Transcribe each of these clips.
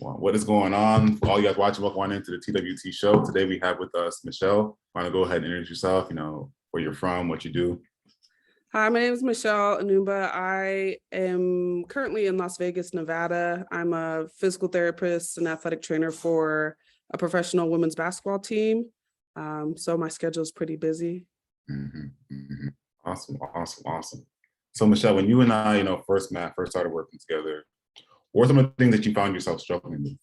What is going on? For all you guys watching, welcome into the TWT show. Today we have with us Michelle. Want to go ahead and introduce yourself, where you're from, what you do. Hi, my name is Michelle Anumba. I am currently in Las Vegas, Nevada. I'm a physical therapist and athletic trainer for a professional women's basketball team. So my schedule is pretty busy. Awesome. So Michelle, when you and I, first started working together, what are some of the things that you found yourself struggling with?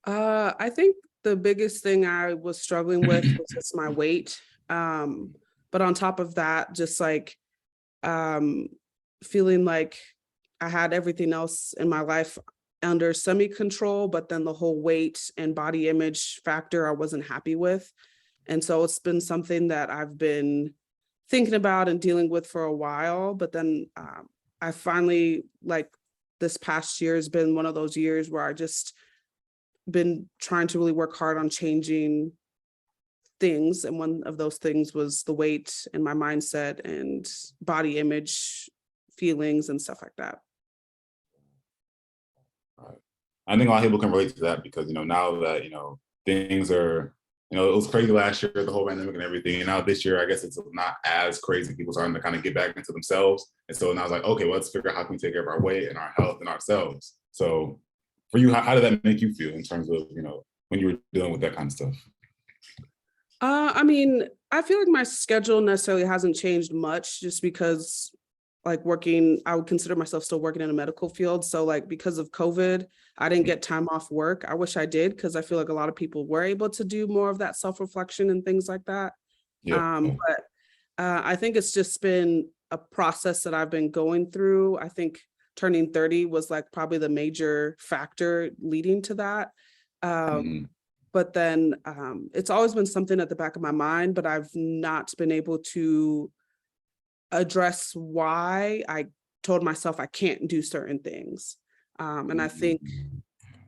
I think the biggest thing I was struggling with was just my weight. But on top of that, just like feeling like I had everything else in my life under semi-control, but then the whole weight and body image factor I wasn't happy with. And so it's been something that I've been thinking about and dealing with for a while. But then I finally, this past year has been one of those years where I just been trying to really work hard on changing things. And one of those things was the weight and my mindset and body image feelings and stuff like that. I think a lot of people can relate to that because, now that, things are, it was crazy last year, the whole pandemic and everything. And now this year, I guess it's not as crazy. People starting to kind of get back into themselves. And so now I was like, okay, well, let's figure out how can we take care of our weight and our health and ourselves. So for you, how did that make you feel in terms of, when you were dealing with that kind of stuff? I feel like my schedule necessarily hasn't changed much just because I would consider myself still working in a medical field. So because of COVID, I didn't get time off work. I wish I did, because I feel like a lot of people were able to do more of that self-reflection and things like that. Yeah. But I think it's just been a process that I've been going through. I think turning 30 was probably the major factor leading to that. But then it's always been something at the back of my mind, but I've not been able to address why I told myself I can't do certain things. And I think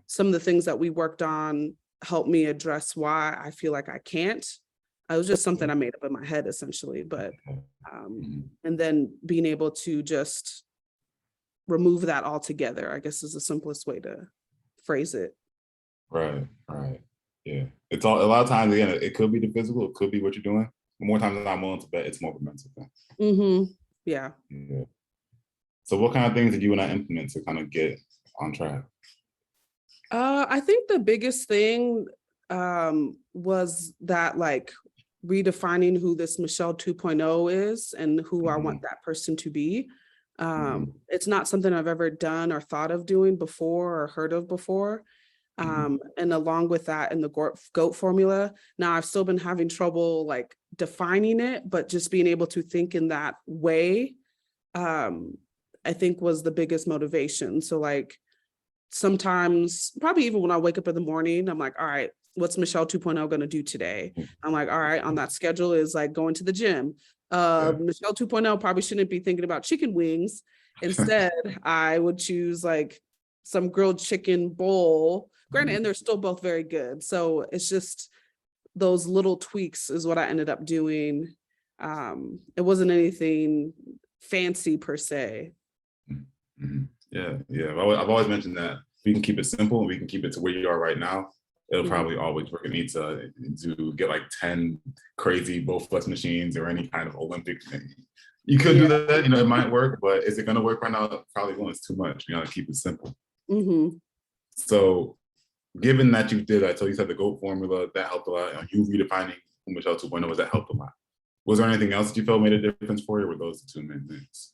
some of the things that we worked on helped me address why I feel like I can't. It was just something I made up in my head, essentially. But and then being able to just remove that altogether, I guess, is the simplest way to phrase it. Right. Yeah. It's a lot of times, again, it could be the physical, it could be what you're doing. But more times than not, I'm willing to bet it's more of a mental thing. Yeah. So what kind of things did you and I implement to kind of get on track? I think the biggest thing was that redefining who this Michelle 2.0 is and who I want that person to be. It's not something I've ever done or thought of doing before or heard of before. And along with that, in the GOAT formula, now I've still been having trouble defining it, but just being able to think in that way, I think was the biggest motivation. So sometimes, probably even when I wake up in the morning, I'm like, all right, what's Michelle 2.0 going to do today? I'm like, all right, on that schedule is going to the gym. Michelle 2.0 probably shouldn't be thinking about chicken wings. Instead, I would choose some grilled chicken bowl. Granted, and they're still both very good. So it's just those little tweaks is what I ended up doing. It wasn't anything fancy per se. Yeah. I've always mentioned that we can keep it simple and we can keep it to where you are right now. It'll probably always work. It needs to get 10 crazy bowflex machines or any kind of Olympic thing. You could do that, it might work, but is it going to work right now? It probably won't. It's too much. We got to keep it simple. So given that you did that, so you said the GOAT formula, that helped a lot. You redefining who Michelle 2.0 was, that helped a lot. Was there anything else that you felt made a difference for you, or were those the two main things?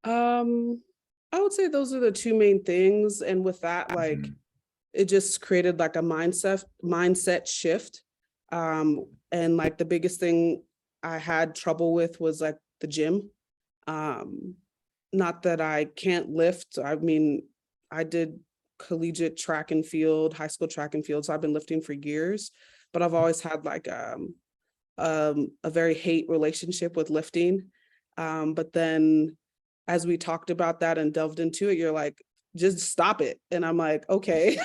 I would say those are the two main things. And with that, it just created a mindset shift. And the biggest thing I had trouble with was the gym. Not that I can't lift. I did collegiate track and field, high school track and field. So I've been lifting for years, but I've always had a very hate relationship with lifting. But then as we talked about that and delved into it, you're like, just stop it. And I'm like, okay.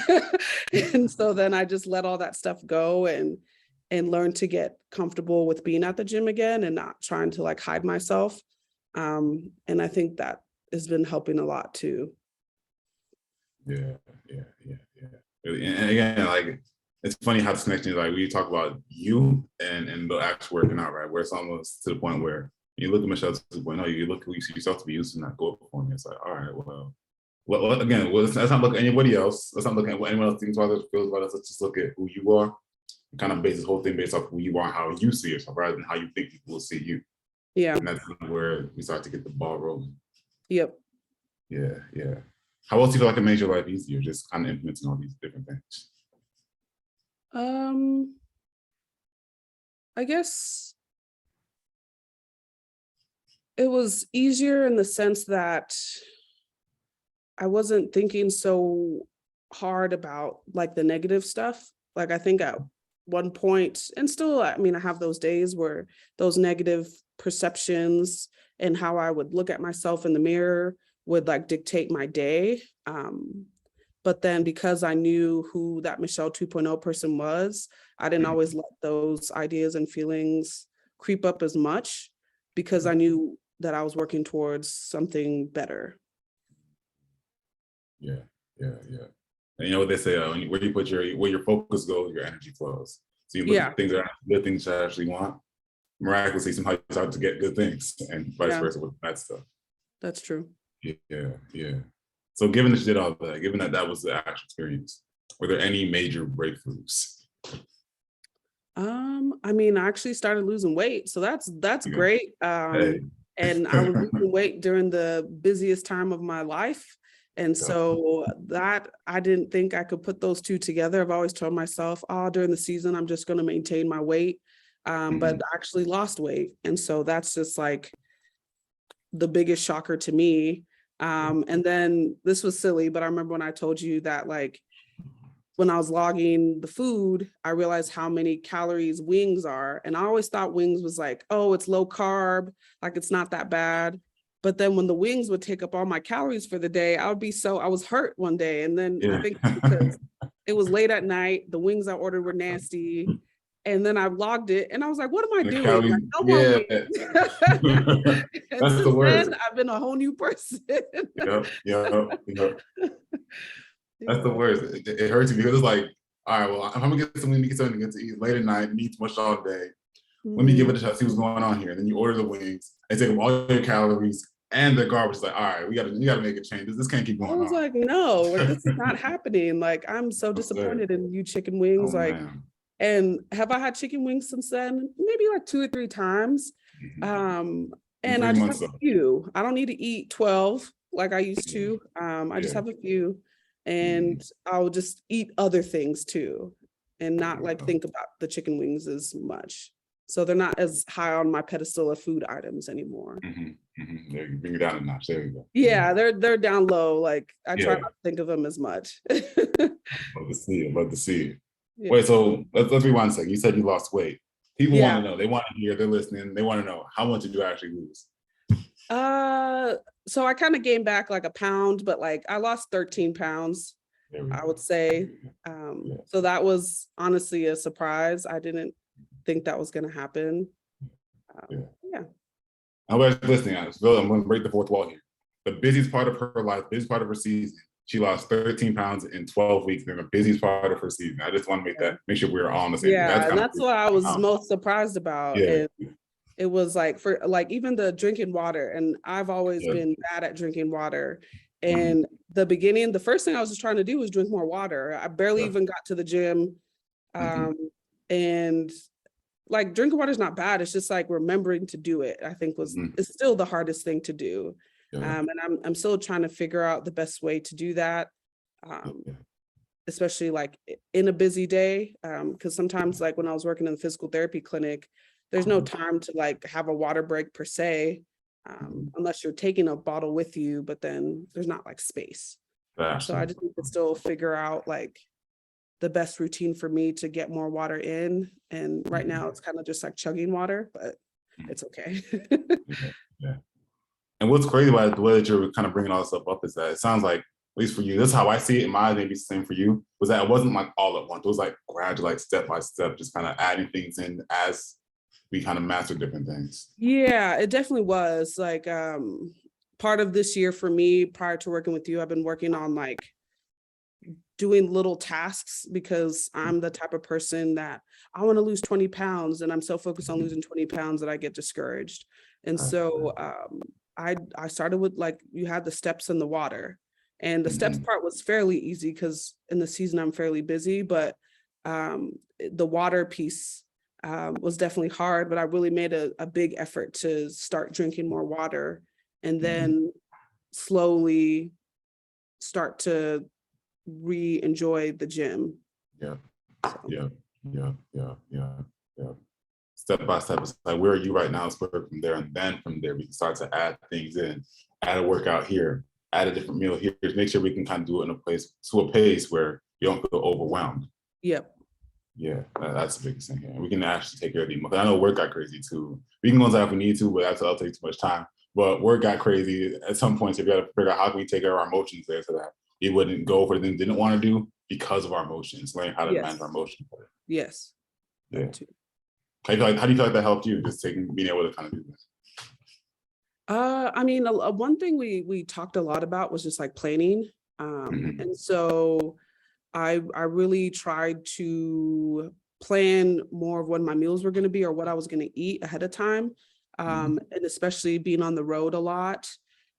And so then I just let all that stuff go and learn to get comfortable with being at the gym again and not trying to hide myself. And I think that has been helping a lot too. Yeah, And again, like it's funny how this connection is like we talk about you and the actual working out, right? Where it's almost to the point where you look at Michelle 2.0, you look who you see yourself to be used to not go performing. It's like, all right, well, again, let's not look at anybody else. Let's not look at what anyone else thinks about us, feels about us. Let's just look at who you are. And kind of base this whole thing based off who you are, and how you see yourself, rather than how you think people will see you. Yeah. And that's where we start to get the ball rolling. Yep. Yeah. How else do you feel like it made your life easier, just kind of implementing all these different things? I guess it was easier in the sense that I wasn't thinking so hard about like the negative stuff. Like I think at one point, and still, I mean, I have those days where those negative perceptions and how I would look at myself in the mirror would like dictate my day. But then because I knew who that Michelle 2.0 person was, I didn't always let those ideas and feelings creep up as much because I knew that I was working towards something better. Yeah. And you know what they say, where you put where your focus goes, your energy flows. So you look at things that are good things you actually want, miraculously somehow you start to get good things, and vice versa with bad stuff. That's true. Yeah. So given that you did all that, given that that was the actual experience, were there any major breakthroughs? I mean, I actually started losing weight, so that's great. And I was losing weight during the busiest time of my life. And so that I didn't think I could put those two together. I've always told myself, oh, during the season, I'm just going to maintain my weight. But I actually lost weight. And so that's just like the biggest shocker to me. And then this was silly, but I remember when I told you that like when I was logging the food, I realized how many calories wings are. And I always thought wings was like, oh, it's low carb, like it's not that bad. But then when the wings would take up all my calories for the day, I was hurt one day. And then I think because it was late at night, the wings I ordered were nasty. And then I logged it and I was like, what am I doing? Like, no more wings. And that's the worst. then I've been a whole new person. Yep. That's the worst. It hurts you because it's like, all right, well, I'm gonna get something to eat late at night, and eat too much all day. Let me give it a shot, see what's going on here. And then you order the wings and take up all your calories and the garbage. It's like, all right, we gotta make a change. This can't keep going on. I was like, no, like, this is not happening. Like, I'm so disappointed in you chicken wings. And have I had chicken wings since then? Maybe like 2 or 3 times. And I just have a few. I don't need to eat 12 like I used to. I just have a few. And I'll just eat other things too, and not like think about the chicken wings as much. So they're not as high on my pedestal of food items anymore. There, you bring it down a notch. There you go. Yeah, they're down low. Like I try not to think of them as much. Love to see it. Yeah. Wait, so let's rewind a second. You said you lost weight. People want to know. They want to hear. They're listening. They want to know, how much did you actually lose? So I kind of gained back like a pound, but like I lost 13 pounds, I would say. So that was honestly a surprise. I didn't think that was going to happen. I'm listening. I'm going to break the fourth wall here. The busiest part of her life, busiest part of her season, she lost 13 pounds in 12 weeks in the busiest part of her season. I just want to make sure we're all on the same. Yeah, that's what I was most surprised about. And it was like for like even the drinking water, and I've always been bad at drinking water. And the first thing I was just trying to do was drink more water. I barely even got to the gym. And like drinking water is not bad. It's just like remembering to do it, I think it's still the hardest thing to do. And I'm still trying to figure out the best way to do that. Especially like in a busy day. Because sometimes like when I was working in the physical therapy clinic, there's no time to like have a water break per se, unless you're taking a bottle with you, but then there's not like space. So I just need to still figure out like the best routine for me to get more water in. And right now it's kind of just like chugging water, but it's okay. And what's crazy about the way that you're kind of bringing all this stuff up is that it sounds like, at least for you, this is how I see it in my eyes, maybe it's the same for you, was that it wasn't like all at once. It was like gradual, like step by step, just kind of adding things in as we kind of master different things. Yeah, it definitely was like part of this year for me, prior to working with you, I've been working on like doing little tasks, because I'm the type of person that I want to lose 20 pounds and I'm so focused on losing 20 pounds that I get discouraged. And so I started with, like, you had the steps in the water, and the steps part was fairly easy because in the season I'm fairly busy, but the water piece was definitely hard, but I really made a big effort to start drinking more water, and then slowly start to re-enjoy the gym. Yeah, So. yeah. Step by step, it's like, where are you right now? Let's work from there, and then from there we can start to add things in, add a workout here, add a different meal here, make sure we can kind of do it in a pace where you don't feel overwhelmed. Yep. Yeah, that's the biggest thing here. We can actually take care of the emotions. I know work got crazy too. We can go inside if we need to, but that'll take too much time. But work got crazy at some points. If you got to figure out how can we take care of our emotions there, so that we wouldn't go for the things we didn't want to do because of our emotions. Learning how to manage our emotions. Yes. Yeah. How do you feel like that helped you, just being able to kind of do this? I mean, one thing we talked a lot about was just like planning. And so I really tried to plan more of when my meals were going to be or what I was going to eat ahead of time. And especially being on the road a lot,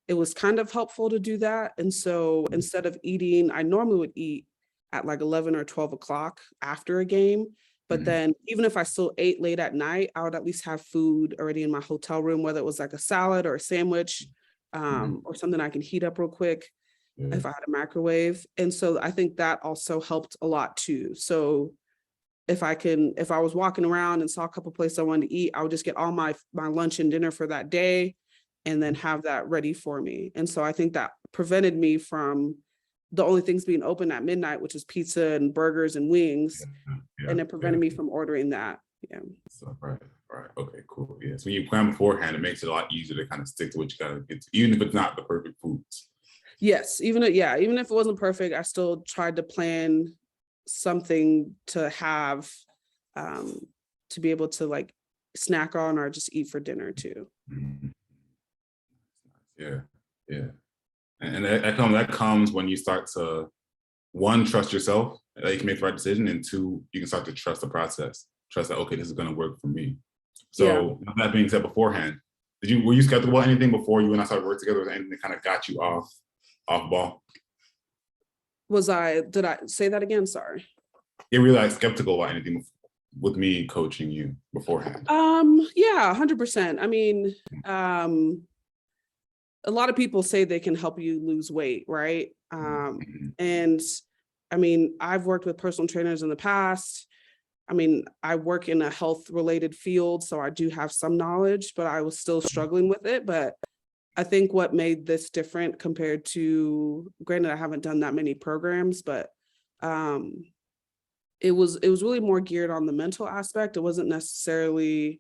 it was kind of helpful to do that. And so instead of eating, I normally would eat at like 11 or 12 o'clock after a game. But then even if I still ate late at night, I would at least have food already in my hotel room, whether it was like a salad or a sandwich, or something I can heat up real quick if I had a microwave. And so I think that also helped a lot too. So if I was walking around and saw a couple places I wanted to eat, I would just get all my lunch and dinner for that day and then have that ready for me. And so I think that prevented me from the only things being open at midnight, which is pizza and burgers and wings. And it prevented me from ordering that. Yeah. So, right. Okay, cool. Yeah. So when you plan beforehand, it makes it a lot easier to kind of stick to what you gotta get to, even if it's not the perfect foods. Yes, even if it wasn't perfect, I still tried to plan something to have, to be able to like snack on or just eat for dinner too. Yeah. And that comes when you start to, one, trust yourself that you can make the right decision, and two, you can start to trust the process. Trust that, okay, this is going to work for me. So that being said, beforehand, were you skeptical about anything before you and I started working together? Was there anything that kind of got you off ball? Did I say that again? Sorry. You were like skeptical about anything with me coaching you beforehand? Yeah, 100%. I mean, a lot of people say they can help you lose weight, right? And I mean, I've worked with personal trainers in the past. I mean, I work in a health related field, so I do have some knowledge, but I was still struggling with it. But I think what made this different compared to, granted, I haven't done that many programs, but it was really more geared on the mental aspect. It wasn't necessarily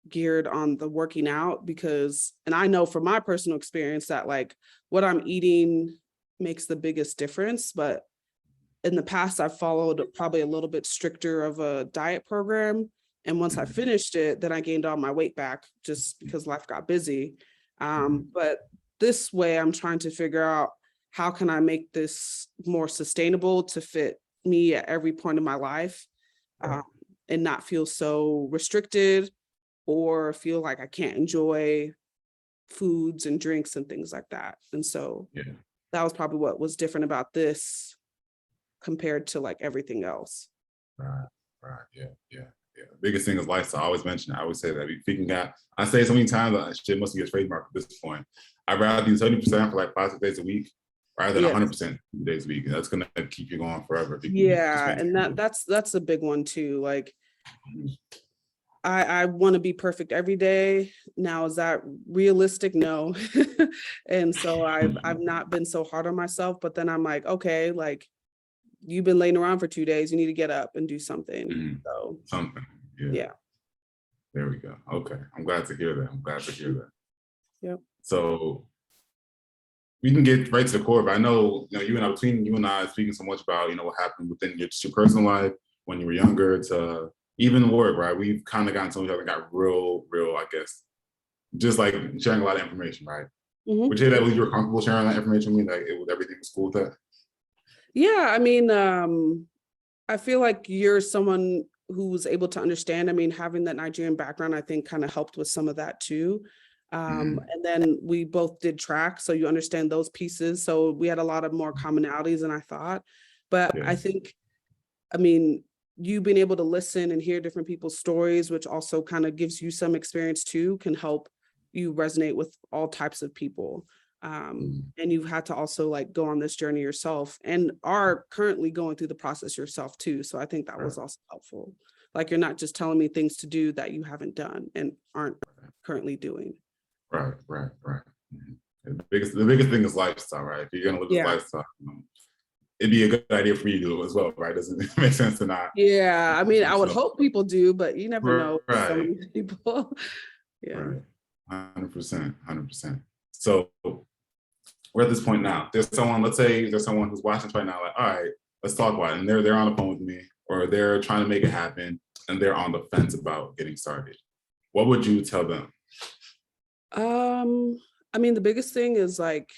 geared on the working out, because, and I know from my personal experience that like what I'm eating makes the biggest difference. But in the past, I've followed probably a little bit stricter of a diet program. And once I finished it, then I gained all my weight back just because life got busy. But this way, I'm trying to figure out how can I make this more sustainable to fit me at every point in my life, and not feel so restricted or feel like I can't enjoy foods and drinks and things like that. And so that was probably what was different about this compared to like everything else. Right. Yeah. Biggest thing is lifestyle. I always mention it. I always say that I say so many times, shit must be a trademark at this point. I'd rather do 70% for like 5 days a week rather than 100% days a week. That's gonna keep you going forever. And that's a big one too. Like I want to be perfect every day. Now, is that realistic? No. And so I've not been so hard on myself, but then I'm like, okay, like you've been laying around for 2 days, you need to get up and do something. So something. Yeah. There we go. Okay. I'm glad to hear that. Yep. So we can get right to the core, but I know, between you and I speaking so much about, what happened within your personal life when you were younger to even work, right? We've kind of gotten to each other, got real, I guess, just like sharing a lot of information, right? Would you say that you were comfortable sharing that information with me, like everything was cool with that? Yeah, I mean, I feel like you're someone who was able to understand. I mean, having that Nigerian background, I think kind of helped with some of that too. And then we both did track, so you understand those pieces. So we had a lot of more commonalities than I thought. But Yeah. I think, I mean, you being able to listen and hear different people's stories, which also kind of gives you some experience too, can help you resonate with all types of people. And you've had to also like go on this journey yourself and are currently going through the process yourself too. So I think that was also helpful. Like you're not just telling me things to do that you haven't done and aren't currently doing. Right. Mhm. The biggest thing is lifestyle, right? If you're gonna live this Yeah. lifestyle, it'd be a good idea for you to do it as well, right? Doesn't it make sense to not? Yeah. I mean, I would So, hope people do, but you never know with some of right, these people. Yeah. right, 100%, 100%. So we're at this point now. There's someone, let's say there's someone who's watching this right now, like, all right, let's talk about it. And they're on the phone with me, or they're trying to make it happen, and they're on the fence about getting started. What would you tell them? I mean, the biggest thing is like,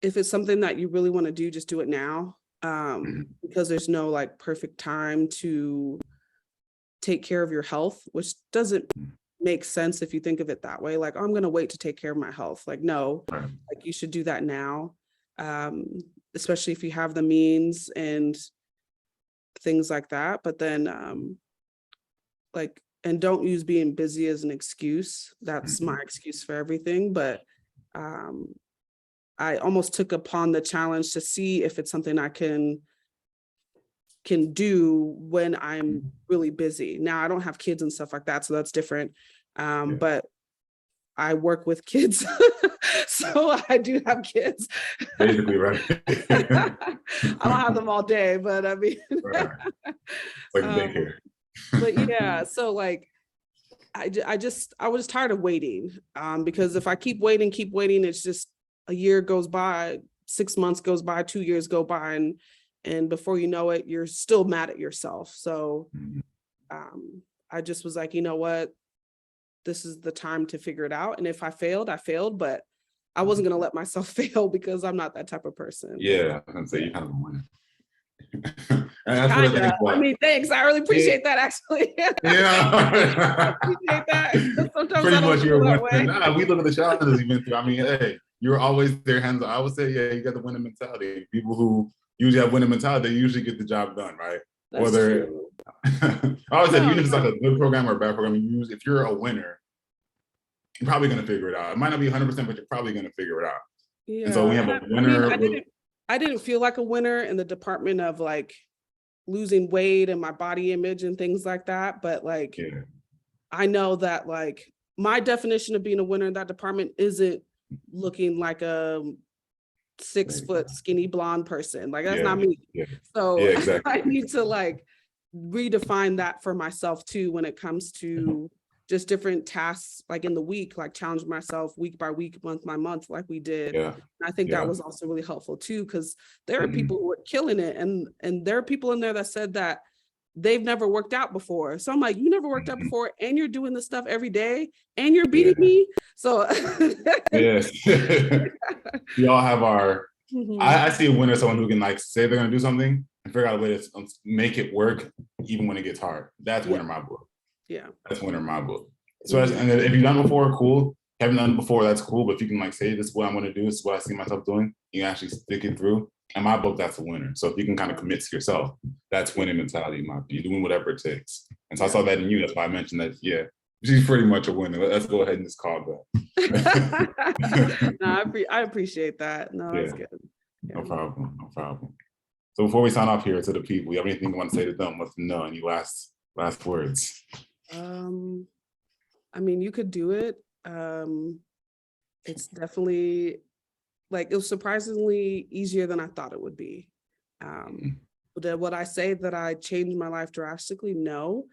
if it's something that you really want to do, just do it now. Because there's no like perfect time to take care of your health, which doesn't make sense if you think of it that way. Like, oh, I'm going to wait to take care of my health. Like, no, Right. like you should do that now. Especially if you have the means and things like that. But then, like, and don't use being busy as an excuse. That's my excuse for everything. But I almost took upon the challenge to see if it's something I can do when I'm really busy. Now I don't have kids and stuff like that, so that's different. But I work with kids, so I do have kids. Basically, right? I don't have them all day, but I mean, Right. It's like a daycare. But yeah, so like I was tired of waiting, because if I keep waiting, it's just a year goes by, 6 months goes by, 2 years go by, and before you know it, you're still mad at yourself. So I just was like, you know what, this is the time to figure it out. And if I failed, I failed, but I wasn't gonna let myself fail because I'm not that type of person. Yeah, I was gonna say you kind of a winner. And that's what I think. I mean, thanks. I really appreciate that, actually. Yeah. I appreciate that. Sometimes Pretty I don't much you're feel that winning. way. Nah, we look at the challenges you've been through. I mean, hey, you're always their hands on. I would say, yeah, you got the winning mentality. People who usually have winning mentality, they usually get the job done, right? That's Whether true. I always said, even if it's like a good program or a bad program, if you're a winner, you're probably gonna figure it out. It might not be 100%, but you're probably gonna figure it out. And so we Yeah. have a I mean, winner. I didn't feel like a winner in the department of like losing weight and my body image and things like that. But like, Yeah, I know that like my definition of being a winner in that department isn't looking like a 6 foot skinny blonde person. Like that's yeah, not me. yeah, So yeah, exactly. I need to like redefine that for myself too when it comes to just different tasks like in the week, like challenge myself week by week, month by month, like we did. Yeah, And I think that yeah. was also really helpful too, because there are people who are killing it, and there are people in there that said that they've never worked out before. So I'm like, you never worked out before, and you're doing this stuff every day, and you're beating me. So Yes. We all have our. Mhm. I see a winner, someone who can like say they're gonna do something and figure out a way to make it work, even when it gets hard. That's winner in my book. Yeah. That's winner in my book. So, and if you've done it before, cool. Haven't done it before, that's cool. But if you can like say, this is what I'm gonna do, this is what I see myself doing, you can actually stick it through. In my book, that's a winner. So if you can kind of commit to yourself, that's winning mentality. You're doing whatever it takes. And so I saw that in you. That's why I mentioned that. Yeah, she's pretty much a winner. Let's go ahead and just call that. No, I appreciate that. No, Yeah, that's good. no problem, no problem. So before we sign off here to the people, you have anything you want to say to them? Let them know. Any last words? I mean, you could do it. It's definitely like it was surprisingly easier than I thought it would be. Would I say that I changed my life drastically? No,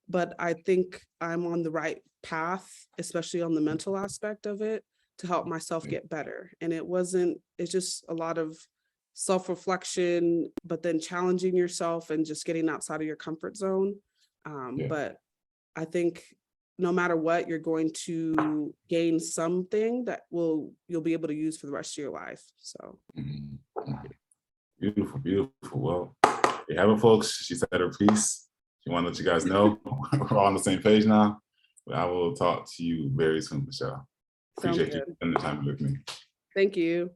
but I think I'm on the right path, especially on the mental aspect of it, to help myself get better. And it's just a lot of self-reflection, but then challenging yourself and just getting outside of your comfort zone. But I think no matter what, you're going to gain something that you'll be able to use for the rest of your life. So beautiful, beautiful. Well, you have it, folks. She said her piece. She want to let you guys know we're all on the same page now. But I will talk to you very soon, Michelle. Appreciate you spending the time with me. Thank you.